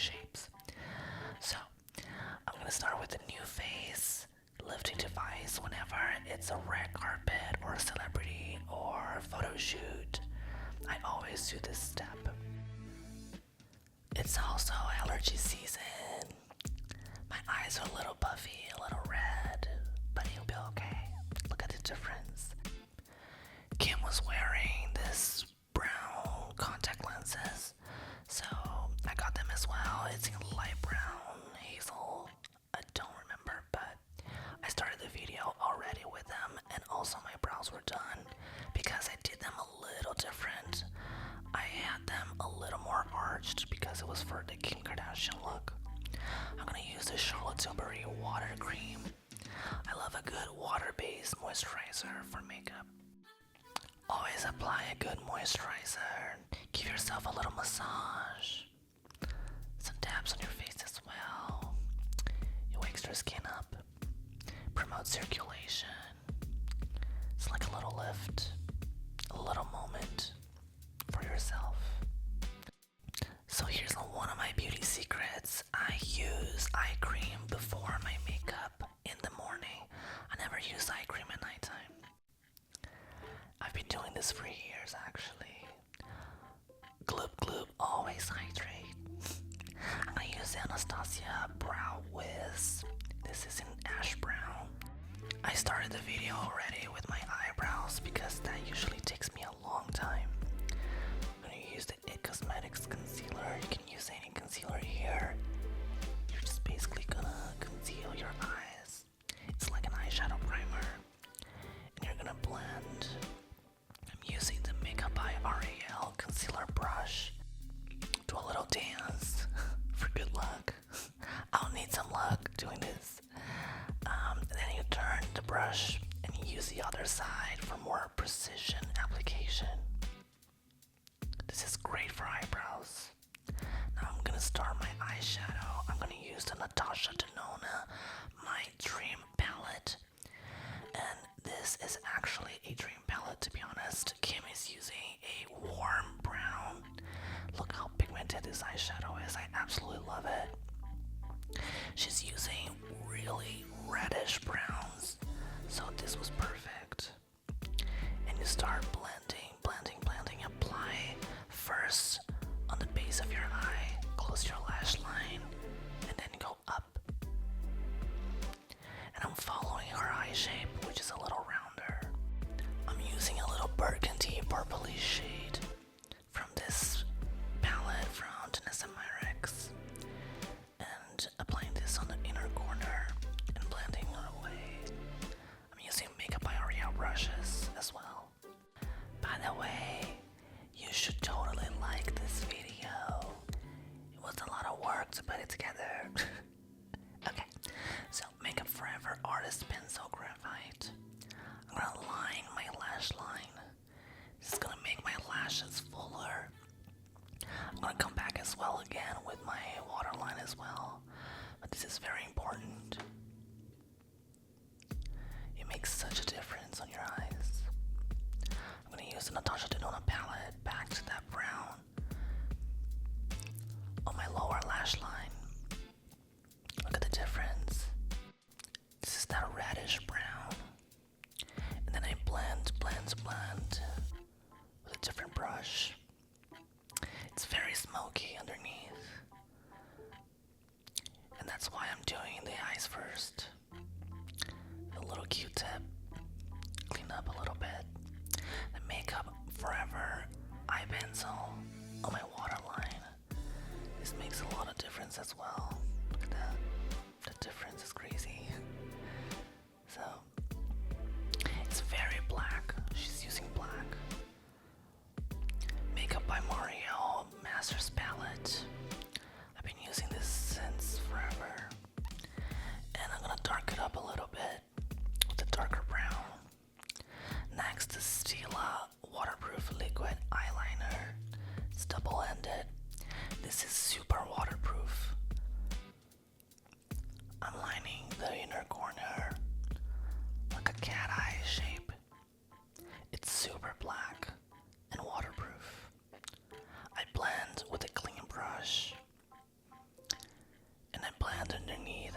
shapes. So I'm gonna start with the new face lifting device whenever it's a red carpet or a celebrity or photo shoot. I always do this step. It's also allergy season. My eyes are a little puffy, a little red, but you'll be okay. Look at the difference. Kim was wearing this brown contact lenses, so I got them as well. It's in light brown, hazel, I don't remember, but I started the video already with them, and also my brows were done because I did them a little different. I had them a little more arched because it was for the Kim Kardashian look. I'm gonna use the Charlotte Tilbury water cream. I love a good water-based moisturizer for makeup. Always apply a good moisturizer. Give yourself a little massage. Some dabs on your face as well. It wakes your skin up. Promotes circulation. It's like a little lift. A little moment for yourself. So here's one of my beauty secrets. I use eye cream before my makeup in the morning. I never use eye cream at nighttime. I've been doing this for years actually. Gloop gloop, always hydrate. I'm gonna use the Anastasia Brow Wiz. This is in ash brown. I started the video already with my eyebrows because that usually takes me a long time. I'm gonna use the It Cosmetics concealer. You can use any concealer here. You're just basically gonna conceal your eyes. It's like an eyeshadow primer. And you're gonna blend. I'm using the Makeup by RAL concealer brush. Do a little dance for good luck. I'll need some luck doing this. Then you turn the brush and you use the other side for more precision application. This is great for eyebrows. Now I'm gonna start my eyeshadow. I'm gonna use the Natasha Denona My Dream palette. And this is actually a dream palette, to be honest. Kim is using a warm brown. Look how pigmented this eyeshadow is. I absolutely love it. She's using really reddish browns, so this was perfect. And you start blending, blending, blending. Apply first on the base of your eye, close your lash line, and then go up. And I'm following her eye shape, which is a little rounder. I'm using a little burgundy purpley shade from this palette from Janessa Myrex, and applying this on the inner corner and blending it away. I'm using Makeup by L'Oreal brushes as well. By the way, you should totally like this video. It was a lot of work to put it together. Okay, so Makeup Forever Artist Pencil Graphite. I'm gonna line my lash line. This is gonna make my lashes fuller. I'm gonna come back as well again with my waterline as well, but this is very important. It makes such a difference on your eyes. I'm gonna use the Natasha Denona palette back to that brown on my lower lash line. Look at the difference. This is that reddish brown, and then I blend, blend, blend with a different brush. It's very smoky underneath, and that's why I'm doing the eyes first. A little Q-tip, clean up a little bit. The Makeup Forever eye pencil on my waterline. This makes a lot of difference as well. Look at that. The difference is crazy. So, it's very black. She's using black. Makeup by Mario Masters palette. I've been using this since forever. And I'm gonna darken it up a little bit with a darker brown. Next is Stila Waterproof Liquid Eyeliner. It's double-ended. This is super waterproof. I'm lining the inner corner like a cat eye shape. It's super black and waterproof. I blend with a clean brush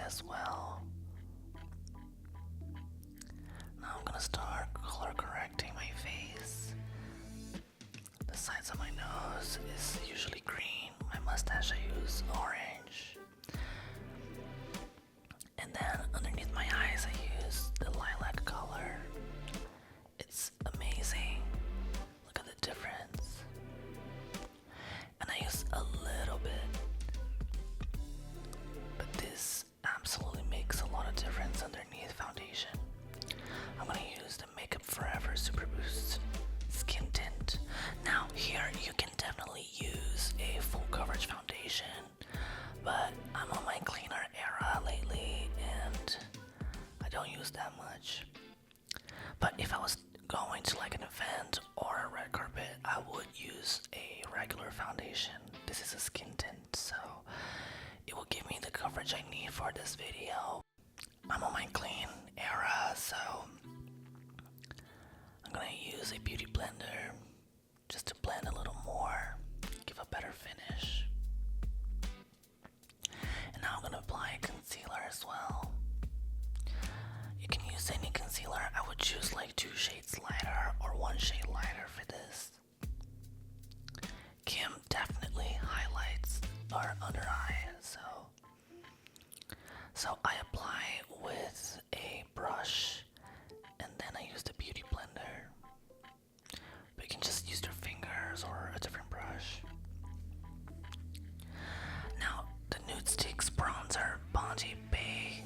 as well. Now I'm gonna start color correcting my face. The sides of my nose is usually green. My mustache I use orange. And then underneath my eyes I use the lilac color. It's amazing. Look at the difference. And I use a little bit. But this absolutely makes a lot of difference underneath foundation. I'm gonna use the Makeup Forever Super Boost Skin Tint. Now here you can definitely use a full coverage foundation, but I'm on my cleaner era lately and I don't use that much. But if I was going to like an event or a red carpet, I would use a regular foundation. This is a skin tint, so it will give me the coverage I need for this video. I'm on my clean era, so I'm gonna use a beauty blender just to blend a little more, give a better finish. And now I'm gonna apply concealer as well. You can use any concealer. I would choose like 2 shades lighter or 1 shade lighter for this. Kim definitely highlights our under eye, so I apply with a brush and then I use the beauty blender. But you can just use your fingers or a different brush. Now the Nude Sticks bronzer Bondi Bay.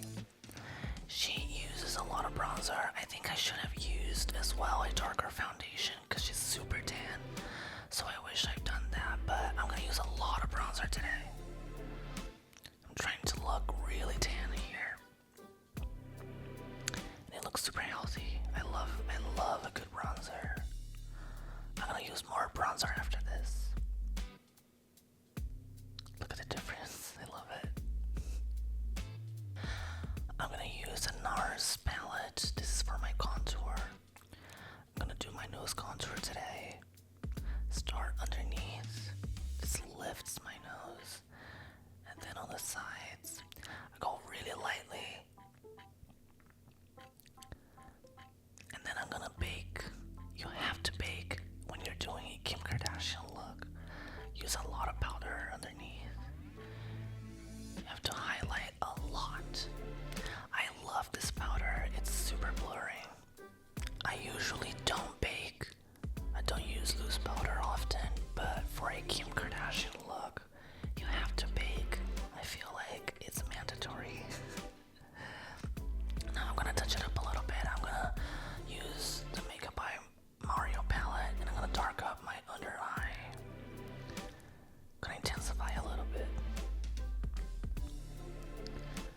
She uses a lot of bronzer. I think I should have used as well a darker foundation because she's super tan. So I wish I'd done that, but I'm gonna use a lot of bronzer today. I'm trying to look really tan here. And it looks super healthy. I love a good bronzer. I'm gonna use more bronzer after this. Look at the difference. I love it. I'm gonna use a NARS palette. This is for my contour. I'm gonna do my nose contour today. Start underneath. This lifts my nose. And then on the sides, I go really lightly. And then I'm gonna bake. You have to bake when you're doing a Kim Kardashian look. Use a lot of powder underneath. You have to highlight a lot. I love this powder. It's super blurring. I usually don't bake. I don't use loose powder often, but for a Kim Kardashian look, you have to bake. I feel like it's mandatory. Now I'm gonna touch it up a little bit. I'm gonna use the Makeup by Mario palette and I'm gonna dark up my under eye. I'm gonna intensify a little bit.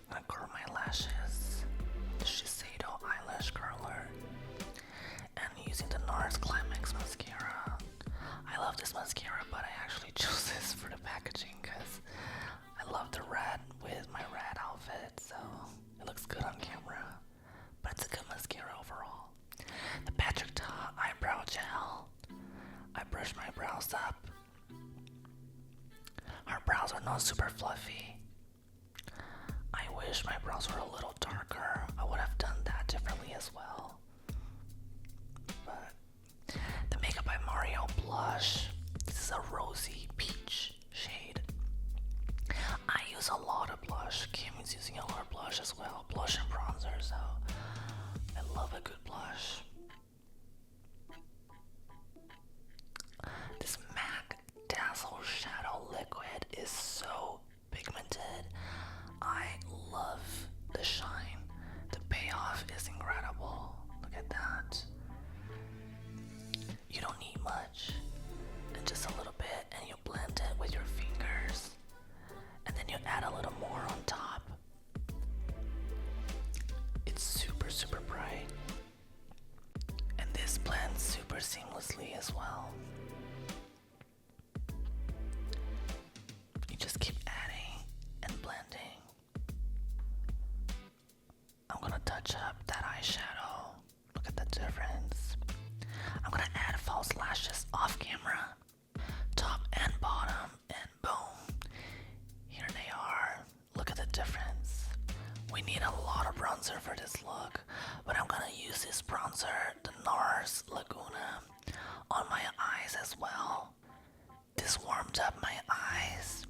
I'm gonna curl my lashes. The Shiseido eyelash curler. And using the NARS Climax mascara. I love this mascara, but I actually chose this for the packaging because I love the red with my red outfit, so it looks good on camera. But it's a good mascara overall. The Patrick Ta eyebrow gel. I brush my brows up. Her brows are not super fluffy. I wish my brows were a little darker. I would have done that differently as well. But the Makeup by Mario blush. This is a rosy peach shade. I use a lot of blush. Kim is using a lot of blush as well. Blush and bronzer, so I love a good blush. This MAC Dazzle Shadow Liquid is so pigmented. I love the shine. The payoff is incredible. Look at that. You don't need much. And just a little bit, and you blend it with your fingers. And then you add a little more on top. It's super, super bright. And this blends super seamlessly as well. You just keep adding and blending. I'm gonna touch up that eyeshadow. Look at the difference. I'm gonna add false lashes off camera. Top and bottom, and boom. Here they are. Look at the difference. need a lot of bronzer for this look, but I'm gonna use this bronzer, the NARS Laguna, on my eyes as well. This warmed up my eyes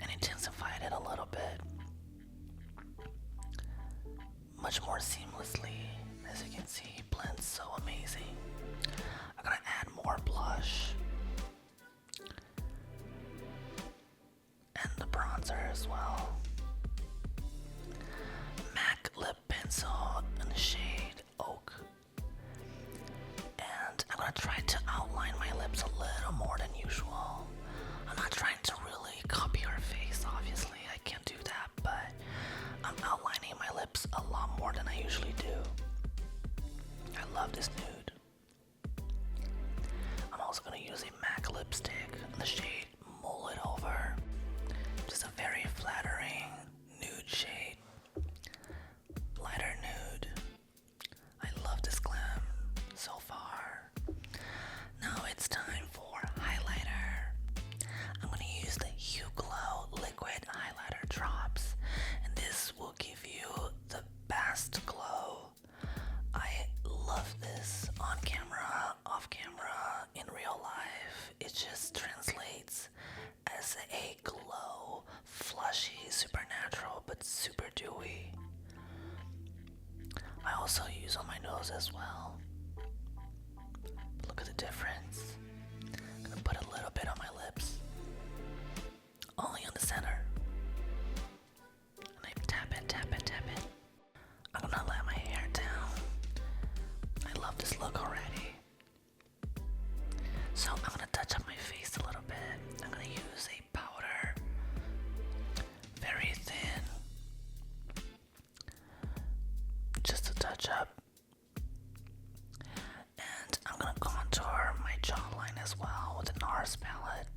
and intensified it a little bit, much more seamlessly. As you can see, it blends so amazing. I'm gonna add more blush and the bronzer as well. MAC lip pencil in the shade Oak. And I'm gonna try to outline my lips a little more than usual. I'm not trying to really copy her face, obviously, I can't do that, but I'm outlining my lips a lot more than I usually do. I love this nude. I'm also gonna use a MAC lipstick in the shade Mull It Over. Just a very flattering nude shade. Lighter nude. I love this Glam so far. Now it's time for highlighter. I'm gonna use the Hue Glow liquid highlighter drops, and this will give you the best glow. I love this on camera, off camera, in real life. It just translates as a glow, flushy, supernatural, but super dewy. I also use on my nose as well. Look at the difference. I'm gonna put a little bit on my lips, only on the center. And I tap it, tap it, tap it. I'm gonna let my hair down. I love this look already. So I'm gonna touch up my face a little bit. I'm gonna use a powder, very thin, just to touch up. And I'm gonna contour my jawline as well with the NARS palette.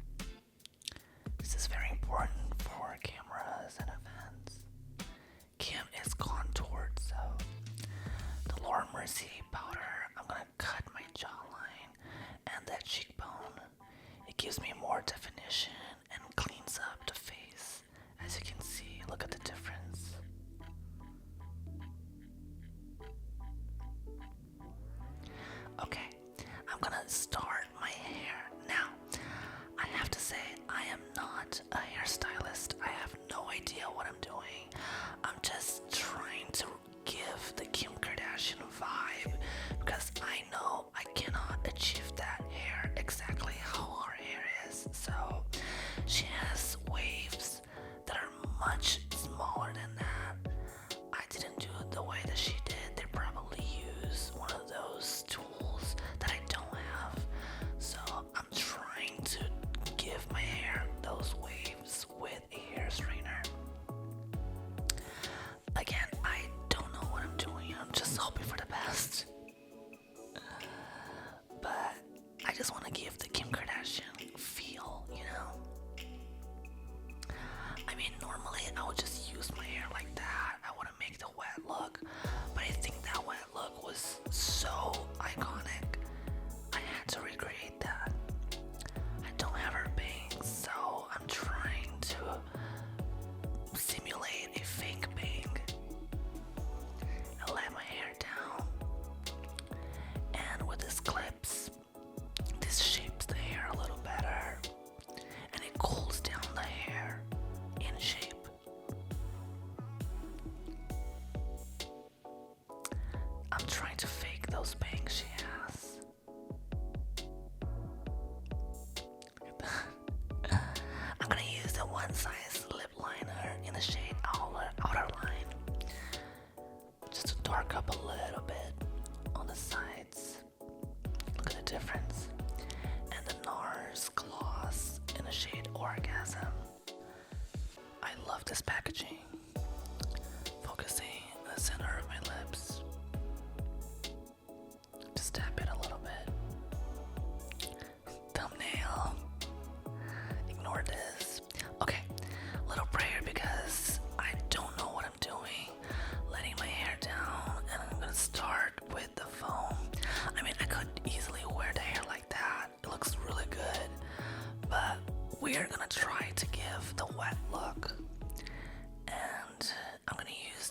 This is very important for cameras and events. Kim is contoured, so the Laura Mercier powder, I'm gonna cut my jawline and that cheekbone. It gives me more definition and cleans up the face. As you can see, look at the difference. Okay, I'm gonna start my hair. Now, I have to say, I am not a hairstylist. I have no idea what I'm doing. I'm just trying to give the Kim Kardashian vibe, because I know I cannot achieve that hair exactly how her hair is. So she has waves that are much smaller than that. I didn't do it the way that she did. They probably use one of those tools that I don't have. So I'm trying to give my hair those waves with a hair straightener. Again, I don't know what I'm doing. I'm just hoping for the best. But I just want to give the Kim Kardashian feel, you know? I mean, normally I would just use my hair like that. I want to make the wet look. But I think that wet look was so iconic. I had to recreate that. I don't have her bangs, so I'm trying to simulate a fake bang. I let my hair down, and with these clips, this shapes the hair a little better, and it cools down the hair in shape. I'm trying to fake those bangs she has. I'm gonna use the one size lip liner in the shade outer line, just to dark up a little bit on the sides. Look at the difference. And the NARS gloss in the shade Orgasm. I love this packaging. Focusing on the center of my lips. Just tap it a little bit. Thumbnail. Ignore this. Okay, little prayer, because I don't know what I'm doing. Letting my hair down, and I'm gonna start with the foam. I mean, I could easily wear the hair like that. It looks really good. But we're gonna try to give the wet look. And I'm gonna use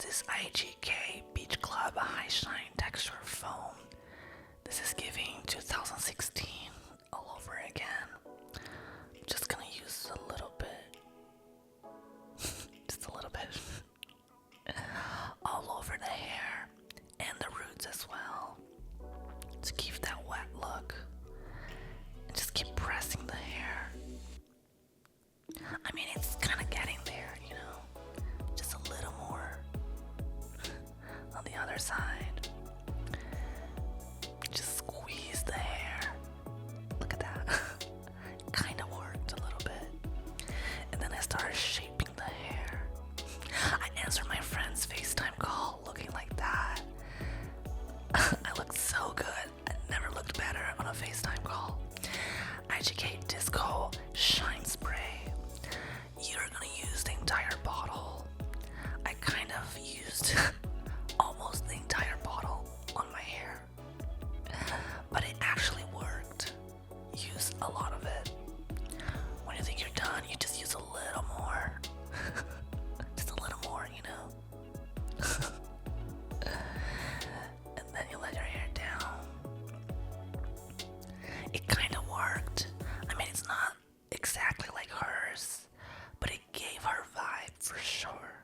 for sure.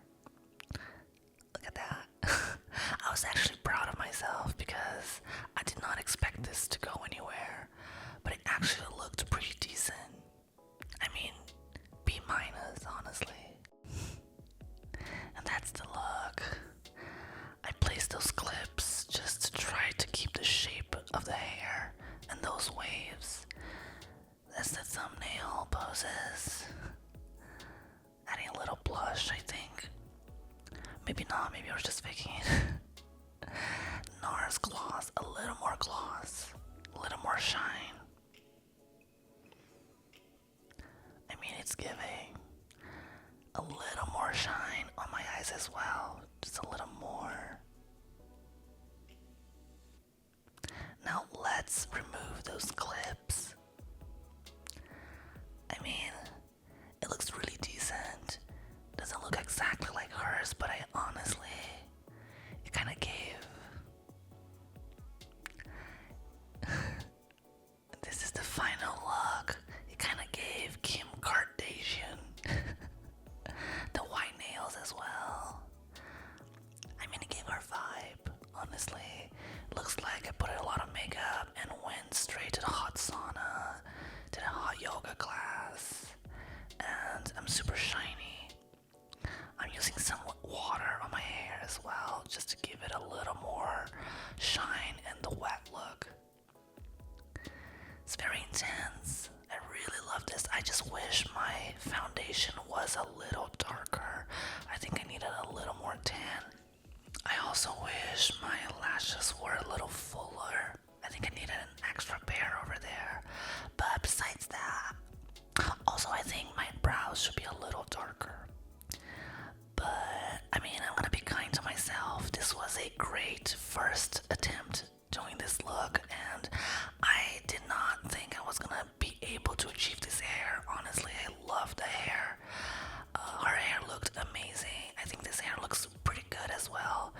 Look at that. I was actually proud of myself because I did not expect this to go anywhere, but it actually looked pretty decent. I mean, B minus, honestly. And that's the look. I placed those clips just to try to keep the shape of the hair and those waves. That's the thumbnail poses. Adding a little blush, I think. Maybe not, maybe I was just faking it. NARS gloss, a little more gloss, a little more shine. I mean, it's giving a little more shine on my eyes as well, just a little more. Now let's remove those clips. I mean, it looks really decent. Doesn't look exactly like hers, but I honestly, it kind of gave. This is the final look. It kind of gave Kim Kardashian. The white nails as well. I mean, it gave her vibe, honestly. Looks like I put a lot of makeup and went straight to the hot sauna, did a hot yoga class, and I'm super shiny. I'm using some water on my hair as well, just to give it a little more shine and the wet look. It's very intense. I really love this. I just wish my foundation was a little darker. I think I needed a little more tan. I also wish my lashes were a little fuller. I think I needed an extra pair over there. But besides that, also I think my brows should be a little darker. But I mean, I'm gonna be kind to myself. This was a great first attempt doing this look, and I did not think I was gonna be able to achieve this hair. Honestly, I love the hair. Her hair looked amazing. I think this hair looks pretty good as well.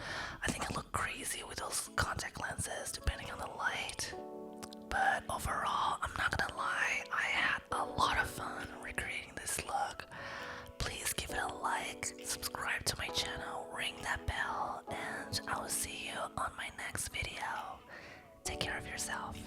I think I look crazy with those contact lenses depending on the light. But overall, I'm not gonna lie, I had a lot of fun recreating this look. Please give it a like, subscribe to my channel, ring that bell, and I will see you on my next video. Take care of yourself.